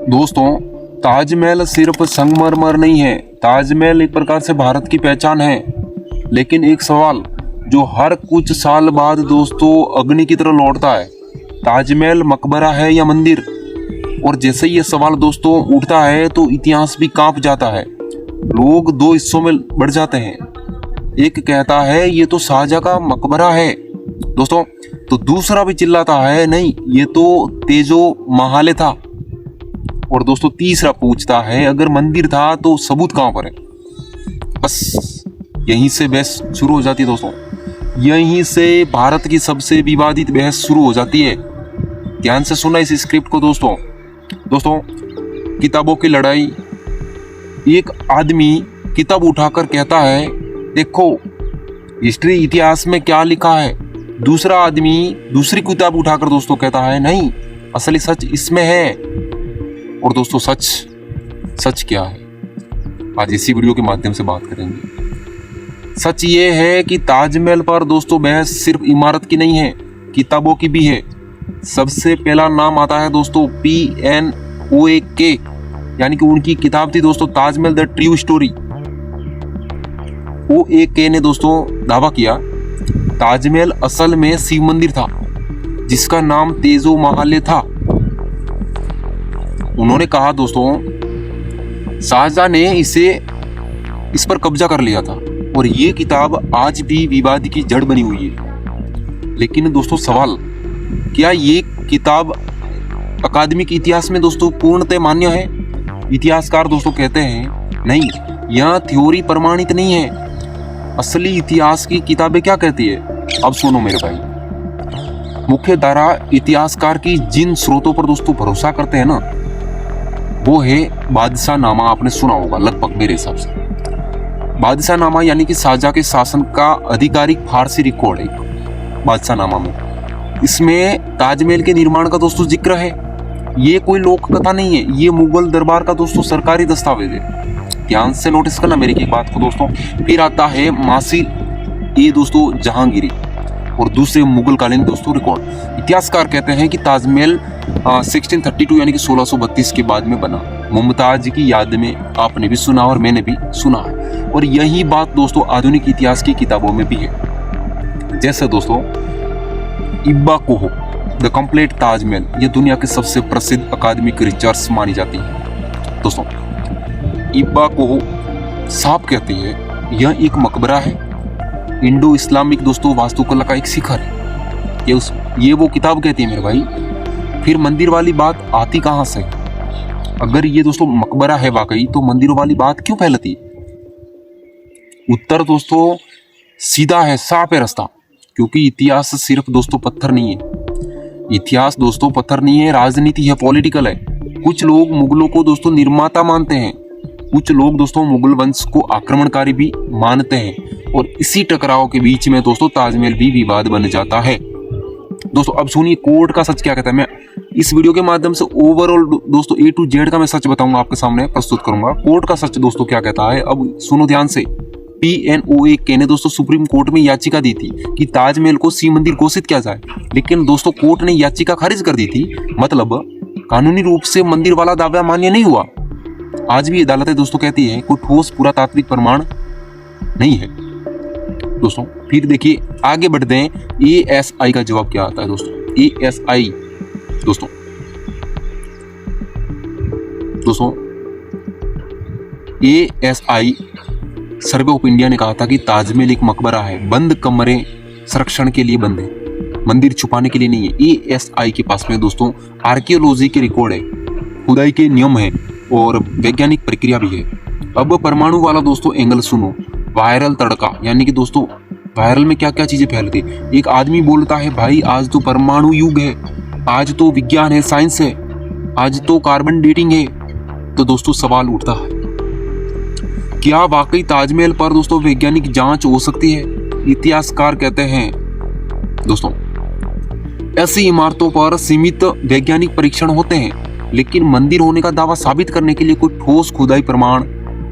दोस्तों, ताजमहल सिर्फ संगमरमर नहीं है। ताजमहल एक प्रकार से भारत की पहचान है। लेकिन एक सवाल जो हर कुछ साल बाद दोस्तों अग्नि की तरह लौटता है, ताजमहल मकबरा है या मंदिर? और जैसे ये सवाल दोस्तों उठता है तो इतिहास भी कांप जाता है। लोग दो हिस्सों में बढ़ जाते हैं। एक कहता है ये तो शाहजहां का मकबरा है दोस्तों, तो दूसरा भी चिल्लाता है नहीं ये तो तेजो महाले था। और दोस्तों तीसरा पूछता है अगर मंदिर था तो सबूत कहां पर है? बस यहीं से बहस शुरू हो जाती है दोस्तों। यहीं से भारत की सबसे विवादित बहस शुरू हो जाती है। ध्यान से सुना इस स्क्रिप्ट को दोस्तों। किताबों की लड़ाई। एक आदमी किताब उठाकर कहता है देखो हिस्ट्री इतिहास में क्या लिखा है। दूसरा आदमी दूसरी किताब उठाकर दोस्तों कहता है नहीं असली सच इसमें है। और दोस्तों सच क्या है, आज इसी वीडियो के माध्यम से बात करेंगे। सच ये है कि ताजमहल पर दोस्तों बहस सिर्फ इमारत की नहीं है, किताबों की भी है। सबसे पहला नाम आता है दोस्तों PNOAK, यानी कि उनकी किताब थी दोस्तों Taj Mahal the true story. OAK ने दोस्तों दावा किया ताजमहल असल में शिव मंदिर था जिसका नाम तेजो महाले था। उन्होंने कहा दोस्तों शाहजहां ने इस पर कब्जा कर लिया था और ये किताब आज भी विवाद की जड़ बनी हुई है। लेकिन दोस्तों सवाल, क्या ये किताब अकादमिक इतिहास में दोस्तों पूर्णतः मान्य है? इतिहासकार दोस्तों कहते हैं नहीं, यह थ्योरी प्रमाणित नहीं है। असली इतिहास की किताबें क्या कहती है? अब सुनो मेरे भाई। मुख्य धारा इतिहासकार की जिन स्रोतों पर दोस्तों भरोसा करते हैं ना, वो है बादशाह नामा। आपने सुना होगा लगभग मेरे हिसाब से। बादशाह नामा यानी कि शाहजहां के शासन का आधिकारिक फारसी रिकॉर्ड है बादशाह नामा में। इसमें ताजमहल के निर्माण का दोस्तों जिक्र है। ये कोई लोक कथा नहीं है, ये मुगल दरबार का दोस्तों सरकारी दस्तावेज है। ध्यान से नोटिस करना मेरी एक बात को दोस्तों। फिर आता है मासी ये दोस्तों जहांगीरी और दूसरे मुगल कालीन दोस्तों रिकॉर्ड। इतिहासकार कहते हैं कि ताजमहल 1632 यानी कि 1632 के बाद में बना। मुमताज की याद में आपने भी सुना और मैंने भी सुना है। और यही बात दोस्तों आधुनिक इतिहास की किताबों में भी है। जैसे दोस्तों इब्बा कोहो द कंप्लीट ताजमहल, ये दुनिया के सबसे प्रसिद्ध अकादमिक रिसर्च मानी जाती है दोस्तों। इब्बा कोहो साफ कहती है यह एक मकबरा है, इंडो इस्लामिक दोस्तों वास्तुकला का एक शिखर है। ये वो किताब कहती है मेरे भाई। फिर मंदिर वाली बात आती कहां से? अगर ये दोस्तों मकबरा है वाकई तो मंदिरों वाली बात क्यों फैलती है? उत्तर दोस्तों सीधा है, साफ है रास्ता। क्योंकि इतिहास सिर्फ दोस्तों पत्थर नहीं है। इतिहास दोस्तों पत्थर नहीं है, राजनीति है, पॉलिटिकल है। कुछ लोग मुगलों को दोस्तों निर्माता मानते हैं, कुछ लोग दोस्तों मुगल वंश को आक्रमणकारी भी मानते हैं। और इसी टकराव के बीच में दोस्तों ताजमहल भी विवाद बन जाता है दोस्तों। अब सुनिए कोर्ट का सच क्या कहता है। मैं इस वीडियो के माध्यम से ओवरऑल दोस्तों A to Z का मैं सच बताऊंगा, आपके सामने प्रस्तुत करूंगा। कोर्ट का सच दोस्तों क्या कहता है, अब सुनो ध्यान से। PNOAK ने दोस्तों सुप्रीम कोर्ट में याचिका दी थी कि ताजमहल को शिव मंदिर घोषित किया जाए, लेकिन दोस्तों कोर्ट ने याचिका खारिज कर दी थी। मतलब कानूनी रूप से मंदिर वाला दावा मान्य नहीं हुआ। आज भी अदालतें दोस्तों कहती है कोई ठोस पुरातात्विक प्रमाण नहीं है दोस्तों। फिर देखिए आगे बढ़ते हैं, ASI का जवाब क्या आता है दोस्तों। ASI दोस्तों ASI सर्वे ऑफ इंडिया ने कहा था कि ताजमहल एक मकबरा है, बंद कमरे संरक्षण के लिए बंद है, मंदिर छुपाने के लिए नहीं है। ASI के पास में दोस्तों आर्कियोलॉजी के रिकॉर्ड है, खुदाई के नियम है और वैज्ञानिक प्रक्रिया भी है। अब परमाणु वाला दोस्तों एंगल सुनो। वायरल तड़का, यानी कि दोस्तों वायरल में क्या क्या चीजें फैलती। एक आदमी बोलता है भाई आज तो परमाणु युग है, आज तो विज्ञान है, साइंस है, आज तो कार्बन डेटिंग है। तो दोस्तों सवाल उठता है क्या वाकई ताजमहल पर दोस्तों वैज्ञानिक जांच हो सकती है? इतिहासकार कहते हैं दोस्तों ऐसी इमारतों पर सीमित वैज्ञानिक परीक्षण होते हैं, लेकिन मंदिर होने का दावा साबित करने के लिए कोई ठोस खुदाई प्रमाण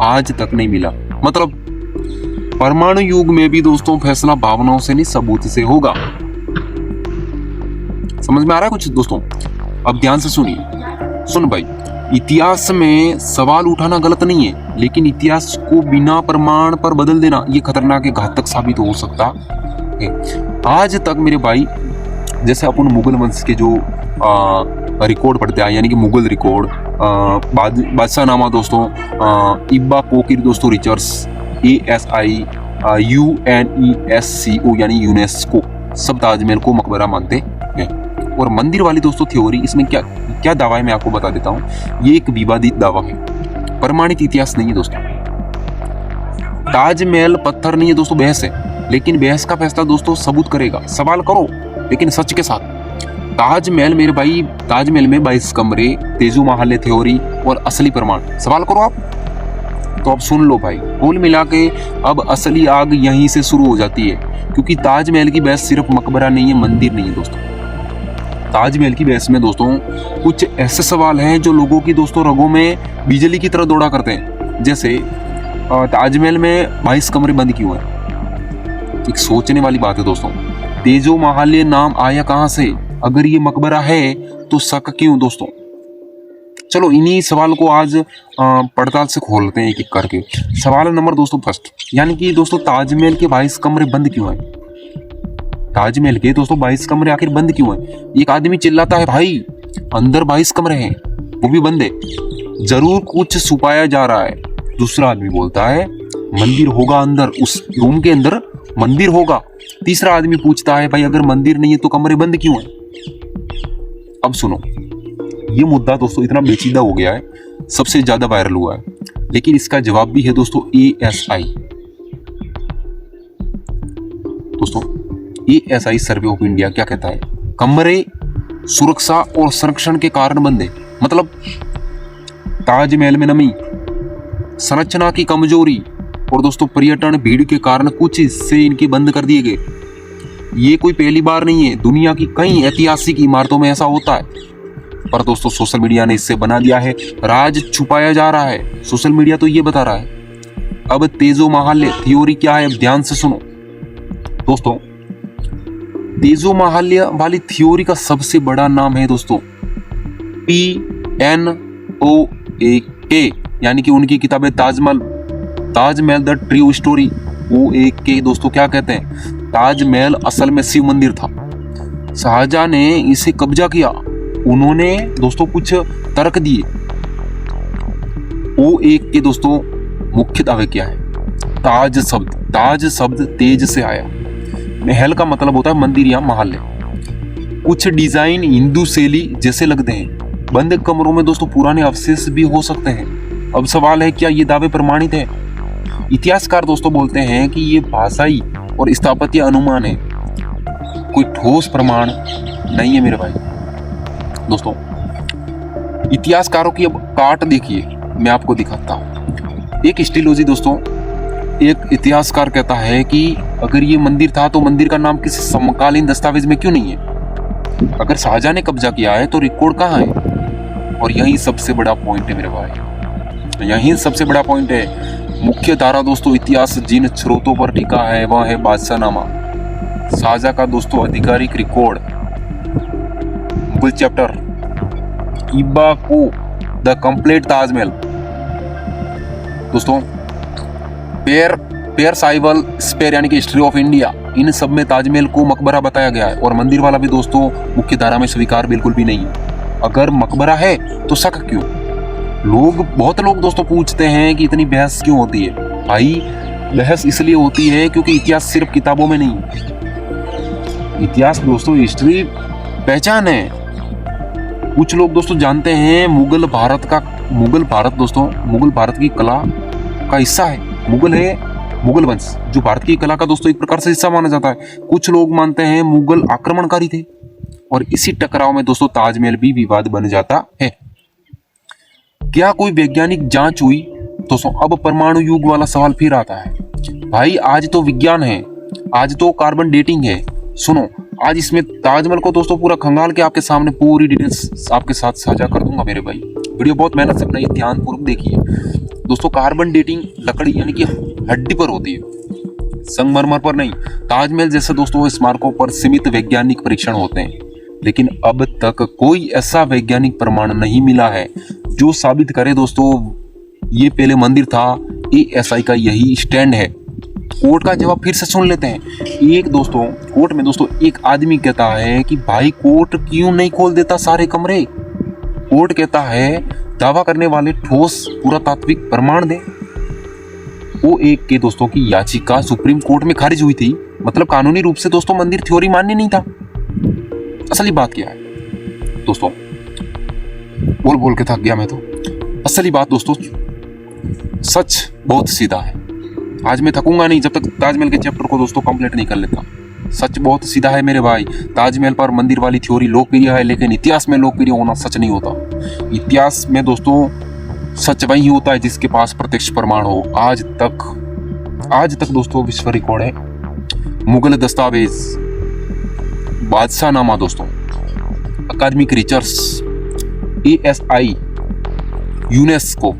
आज तक नहीं मिला। मतलब परमाणु युग में भी दोस्तों फैसला भावनाओं से नहीं सबूत से होगा। समझ में आ रहा है कुछ दोस्तों? अब ध्यान से सुनिए। सुन भाई, इतिहास में सवाल उठाना गलत नहीं है, लेकिन इतिहास को बिना प्रमाण पर बदल देना ये खतरनाक है, घातक साबित हो सकता है। आज तक मेरे भाई, जैसे अपन मुगल वंश के जो रिकॉर्ड पढ़ते आए, यानी कि मुगल रिकॉर्ड, बादशाहनामा दोस्तों, इब्बा कोकिर दोस्तों, रिचर्स, ASI, UNESCO यानी यूनेस्को, सब ताजमहल को मकबरा मानते हैं। और मंदिर वाली दोस्तों थ्योरी, इसमें क्या क्या दावा है मैं आपको बता देता हूँ। ये एक विवादित दावा है, प्रमाणित इतिहास नहीं है दोस्तों। ताजमहल पत्थर नहीं है दोस्तों, बहस है, लेकिन बहस का फैसला दोस्तों सबूत करेगा। सवाल करो लेकिन सच के साथ। ताजमहल मेरे भाई, ताजमहल में 22 कमरे, तेजो महल थ्योरी और असली प्रमाण, सवाल करो आप। तो अब सुन लो भाई, कुल मिला के अब असली आग यहीं से शुरू हो जाती है, क्योंकि ताजमहल की बहस सिर्फ मकबरा नहीं है, मंदिर नहीं है दोस्तों। ताजमहल की बहस में दोस्तों कुछ ऐसे सवाल हैं जो लोगों की दोस्तों रगों में बिजली की तरह दौड़ा करते हैं। जैसे ताजमहल में 22 कमरे बंद क्यों हैं? एक सोचने वाली बात है दोस्तों। तेजो महल नाम आया कहां से? अगर ये मकबरा है तो शक क्यों दोस्तों? चलो इन्हीं सवाल को आज पड़ताल से खोलते हैं एक एक करके। सवाल नंबर दोस्तों फर्स्ट, यानी कि दोस्तों ताजमहल के 22 कमरे बंद क्यों हैं? ताजमहल के दोस्तों 22 कमरे आखिर बंद क्यों हैं? एक आदमी चिल्लाता है भाई अंदर 22 कमरे हैं, वो भी बंद है, जरूर कुछ छुपाया जा रहा है। दूसरा आदमी बोलता है मंदिर होगा अंदर, उस रूम के अंदर मंदिर होगा। तीसरा आदमी पूछता है भाई अगर मंदिर नहीं है तो कमरे बंद क्यों हैं? अब सुनो, ये मुद्दा दोस्तों इतना पेचीदा हो गया है, सबसे ज्यादा वायरल हुआ है, लेकिन इसका जवाब भी है दोस्तों ASI। दोस्तों ASI सर्वे ऑफ इंडिया क्या कहता है? कमरे सुरक्षा और संरक्षण के कारण बंद है। मतलब ताजमहल में नमी, संरचना की कमजोरी और दोस्तों पर्यटन भीड़ के कारण कुछ हिस्से इनके बंद कर दिए गए। ये कोई पहली बार नहीं है, दुनिया की कई ऐतिहासिक इमारतों में ऐसा होता है, पर दोस्तों सोशल मीडिया ने इससे बना दिया है राज छुपाया जा रहा है। सोशल मीडिया तो ये बता रहा है। अब तेजो महल थ्योरी क्या है, ध्यान से सुनो दोस्तों। तेजो महल वाली थ्योरी का सबसे बड़ा नाम है दोस्तों PNOAK, यानी कि उनकी किताबें Taj Mahal the true story. OAK दोस्तों क्या कहते हैं? ताजमहल असल में शिव मंदिर था, शाहजहां ने इसे कब्जा किया। उन्होंने दोस्तों कुछ तर्क दिए। OAK दोस्तों मुख्य दावे क्या है? ताज शब्द तेज से आया, महल का मतलब होता है मंदिर या महल है। कुछ डिजाइन हिंदू शैली जैसे लगते हैं। बंद कमरों में दोस्तों पुराने अवशेष भी हो सकते हैं। अब सवाल है क्या ये दावे प्रमाणित है? इतिहासकार दोस्तों बोलते हैं कि ये भाषाई और स्थापत्य अनुमान है, कोई ठोस प्रमाण नहीं है मेरे भाई। दोस्तों इतिहासकारों की अब काट देखिए, मैं आपको दिखाता हूं। एक हिस्टोलॉजी दोस्तों, एक इतिहासकार कहता है कि अगर ये मंदिर था तो मंदिर का नाम किसी समकालीन दस्तावेज में क्यों नहीं है? अगर शाहजहां ने कब्जा किया है तो रिकॉर्ड कहाँ है? और यही सबसे बड़ा पॉइंट है मेरे भाई, यही सबसे बड़ा पॉइंट है। मुख्य धारा दोस्तों इतिहास जिन स्रोतों पर टिका है वह है बादशाहनामा, शाहजहां का दोस्तों आधिकारिक रिकॉर्ड, मुगल चैप्टर, इब्बा को द कंप्लीट ताजमहल दोस्तों, पेयर साइवल स्पेयर यानी कि हिस्ट्री ऑफ इंडिया, इन सब में ताजमहल को मकबरा बताया गया है। और मंदिर वाला भी दोस्तों मुख्य धारा में स्वीकार बिल्कुल भी नहीं है। अगर मकबरा है तो शक क्यों? बहुत लोग दोस्तों पूछते हैं कि इतनी बहस क्यों होती है? भाई बहस इसलिए होती है क्योंकि इतिहास सिर्फ किताबों में नहीं, इतिहास दोस्तों हिस्ट्री पहचान है। कुछ लोग दोस्तों जानते हैं मुगल भारत की कला का हिस्सा है। मुगल वंश जो भारत की कला का दोस्तों एक प्रकार से हिस्सा माना जाता है। कुछ लोग मानते हैं मुगल आक्रमणकारी थे, और इसी टकराव में दोस्तों ताजमहल भी विवाद बन जाता है। क्या कोई वैज्ञानिक जांच हुई दोस्तों? अब परमाणु युग वाला सवाल फिर आता है। भाई आज तो विज्ञान है, आज तो कार्बन डेटिंग है। सुनो, आज इसमें ताजमहल को दोस्तों पूरा खंगाल के आपके सामने पूरी डिटेल्स आपके साथ साझा कर दूंगा मेरे भाई। वीडियो बहुत मेहनत से बनाई, ध्यानपूर्वक देखिए दोस्तों। कार्बन डेटिंग लकड़ी यानी कि हड्डी पर होती है, संगमरमर पर नहीं। ताजमहल जैसे दोस्तों स्मारकों पर सीमित वैज्ञानिक परीक्षण होते हैं, लेकिन अब तक कोई ऐसा वैज्ञानिक प्रमाण नहीं मिला है जो साबित करे दोस्तों ये पहले मंदिर था, ASI का यही स्टैंड है। कोर्ट का जवाब फिर से सुन लेते हैं। एक दोस्तों कोर्ट में दोस्तों एक आदमी कहता है कि भाई कोर्ट क्यों नहीं खोल देता सारे कमरे। कोर्ट कहता है दावा करने वाले ठोस पुरातात्विक प्रमाण दें। वो एक के दोस्तों की याचिका सुप्रीम कोर्ट में खारिज हुई थी। मतलब कानूनी रूप से दोस्तों मंदिर थ्योरी मान्य नहीं था। असली बात क्या है दोस्तों, बोल बोल के थक गया मैं तो। असली बात दोस्तों, सच बहुत सीधा है। आज मैं थकूंगा नहीं जब तक ताजमहल के चैप्टर को दोस्तों कंप्लीट नहीं कर लेता। सच बहुत सीधा है मेरे भाई। ताजमहल पर मंदिर वाली थ्योरी लोकप्रिय है, लेकिन इतिहास में लोकप्रिय होना सच नहीं होता। इतिहास में दोस्तों सच वही होता है जिसके पास प्रत्यक्ष प्रमाण हो। आज तक दोस्तों विश्व रिकॉर्ड है। मुगल दस्तावेज, बादशाहनामा दोस्तों, अकादमिक रिसर्च, ASI, यूनेस्को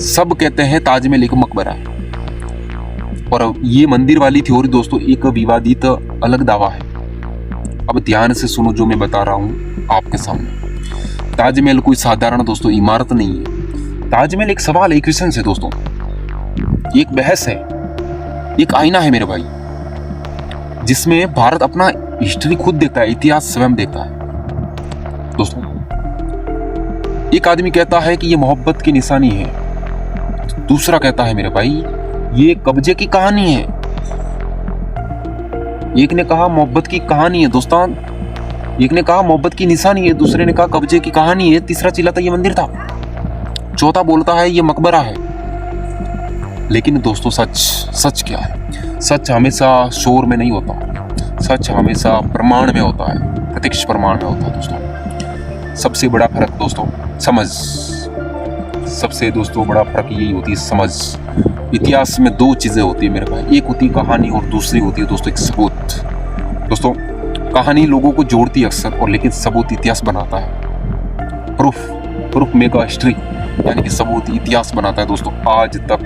सब कहते हैं ताजमहल एक मकबरा है। और ये मंदिर वाली थ्योरी दोस्तों एक विवादित अलग दावा है। अब ध्यान से सुनो जो मैं बता रहा हूं आपके सामने। ताजमहल कोई साधारण दोस्तों इमारत नहीं है। ताजमहल एक सवाल है, एक क्वेश्चन है दोस्तों, एक बहस है, एक आईना है मेरे भाई, जिसमें भारत अपना हिस्ट्री खुद देखता है, इतिहास स्वयं देखता है दोस्तों। एक आदमी कहता है कि ये मोहब्बत की निशानी है, दूसरा कहता है मेरे भाई ये कब्जे की कहानी है। एक ने कहा मोहब्बत की कहानी है दोस्तों, एक ने कहा मोहब्बत की निशानी है, दूसरे ने कहा कब्जे की कहानी है, तीसरा चिल्लाता ये मंदिर था, चौथा बोलता है ये मकबरा है। लेकिन दोस्तों सच क्या है? सच हमेशा शोर में नहीं होता, सच हमेशा प्रमाण में होता है, प्रत्यक्ष प्रमाण में होता है दोस्तों। सबसे बड़ा फर्क दोस्तों समझ, सबसे दोस्तों बड़ा फर्क यही होती है समझ। इतिहास में दो चीजें होती है मेरे भाई, एक होती है कहानी और दूसरी होती है दोस्तों एक सबूत। दोस्तों कहानी लोगों को जोड़ती है अक्सर, और लेकिन सबूत इतिहास बनाता है। प्रूफ मेक अ हिस्ट्री, यानी कि सबूत इतिहास बनाता है दोस्तों। आज तक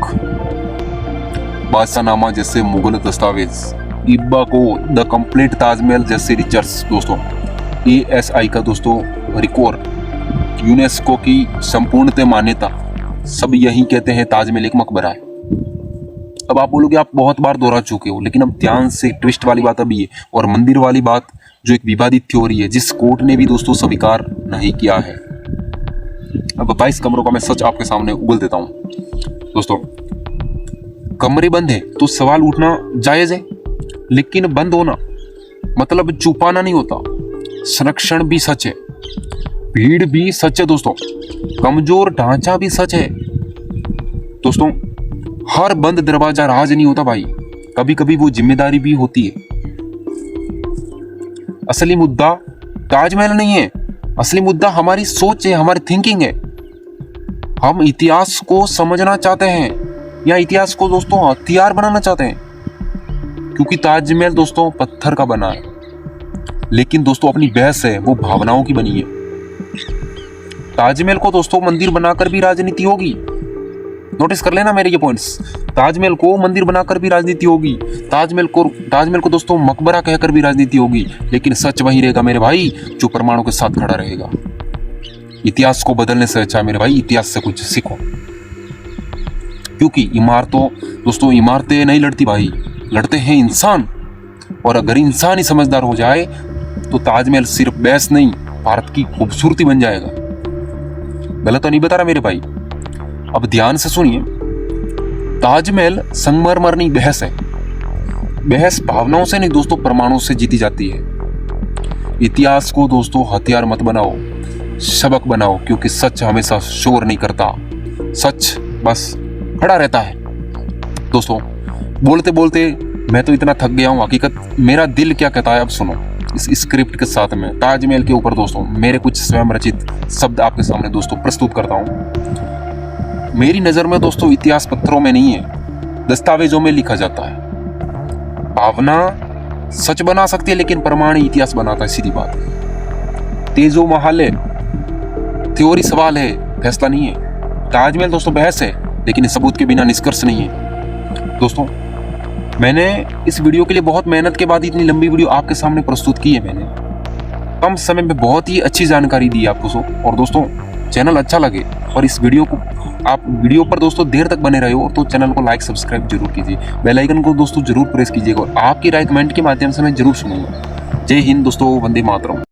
बादशाहनामा जैसे मुगल दस्तावेज, इब्बा को द कंप्लीट ताजमहल जैसे रिसर्च दोस्तों, ASI का दोस्तों रिकॉर्ड, यूनेस्को की संपूर्णतः मान्यता, सब यही कहते हैं ताजमहल एक मकबरा है। अब आप बोलोगे आप बहुत बार दोहरा चुके हो, लेकिन अब ध्यान से ट्विस्ट वाली बात अभी है, और मंदिर वाली बात जो एक विवादित थ्योरी है जिस कोर्ट ने भी दोस्तों स्वीकार नहीं किया है। अब 22 कमरों का मैं सच आपके सामने उगल देता हूं दोस्तों। कमरे बंद है तो सवाल उठना जायज है, लेकिन बंद होना मतलब छुपाना नहीं होता। संरक्षण भी सच है, भीड़ भी सच है दोस्तों, कमजोर ढांचा भी सच है दोस्तों। हर बंद दरवाजा राज नहीं होता भाई, कभी कभी वो जिम्मेदारी भी होती है। असली मुद्दा ताजमहल नहीं है, असली मुद्दा हमारी सोच है, हमारी थिंकिंग है। हम इतिहास को समझना चाहते हैं या इतिहास को दोस्तों हथियार बनाना चाहते हैं, क्योंकि ताजमहल दोस्तों पत्थर का बना है, लेकिन दोस्तों अपनी बहस है वो भावनाओं की बनी है। ताजमहल को दोस्तों मंदिर बनाकर भी राजनीति होगी, नोटिस कर लेना मेरे ये पॉइंट्स। ताजमहल को मंदिर बनाकर भी राजनीति होगी, ताजमहल को दोस्तों मकबरा कहकर भी राजनीति होगी, लेकिन सच वही रहेगा मेरे भाई जो प्रमाणों के साथ खड़ा रहेगा। इतिहास को बदलने से अच्छा है मेरे भाई इतिहास से कुछ सीखो, क्योंकि इमारतें नहीं लड़ती भाई, लड़ते हैं इंसान। और अगर इंसान ही समझदार हो जाए तो ताजमहल सिर्फ बहस नहीं, भारत की खूबसूरती बन जाएगा। गलत तो नहीं बता रहा मेरे भाई। अब ध्यान से सुनिए, ताजमहल संगमरमर नहीं, बहस है। बहस भावनाओं से नहीं दोस्तों, प्रमाणों से जीती जाती है। इतिहास को दोस्तों हथियार मत बनाओ, सबक बनाओ, क्योंकि सच हमेशा शोर नहीं करता, सच बस खड़ा रहता है दोस्तों। बोलते बोलते मैं तो इतना थक गया हूं, हकीकत मेरा दिल क्या कहता है अब सुनो। इस स्क्रिप्ट के साथ में ताजमहल के ऊपर दोस्तों मेरे कुछ स्वयं रचित शब्द आपके सामने दोस्तों प्रस्तुत करता हूं। मेरी नजर में दोस्तों इतिहास पत्थरों में नहीं है, दस्तावेजों में लिखा जाता है। भावना सच बना सकती है, लेकिन प्रमाण ही इतिहास बनाता है, सीधी बात है। तेजो महल है, थ्योरी सवाल है, फैसला नहीं है। ताजमहल दोस्तों बहस है, लेकिन सबूत के बिना निष्कर्ष नहीं है दोस्तों। मैंने इस वीडियो के लिए बहुत मेहनत के बाद इतनी लंबी वीडियो आपके सामने प्रस्तुत की है। मैंने कम समय में बहुत ही अच्छी जानकारी दी है आपको। और दोस्तों चैनल अच्छा लगे और इस वीडियो को आप वीडियो पर दोस्तों देर तक बने रहे हो तो चैनल को लाइक सब्सक्राइब जरूर कीजिए, बेल आइकन को दोस्तों जरूर प्रेस कीजिएगा और आपकी राय कमेंट के माध्यम से मैं जरूर सुनूंगा। जय हिंद दोस्तों, वंदे मातरम।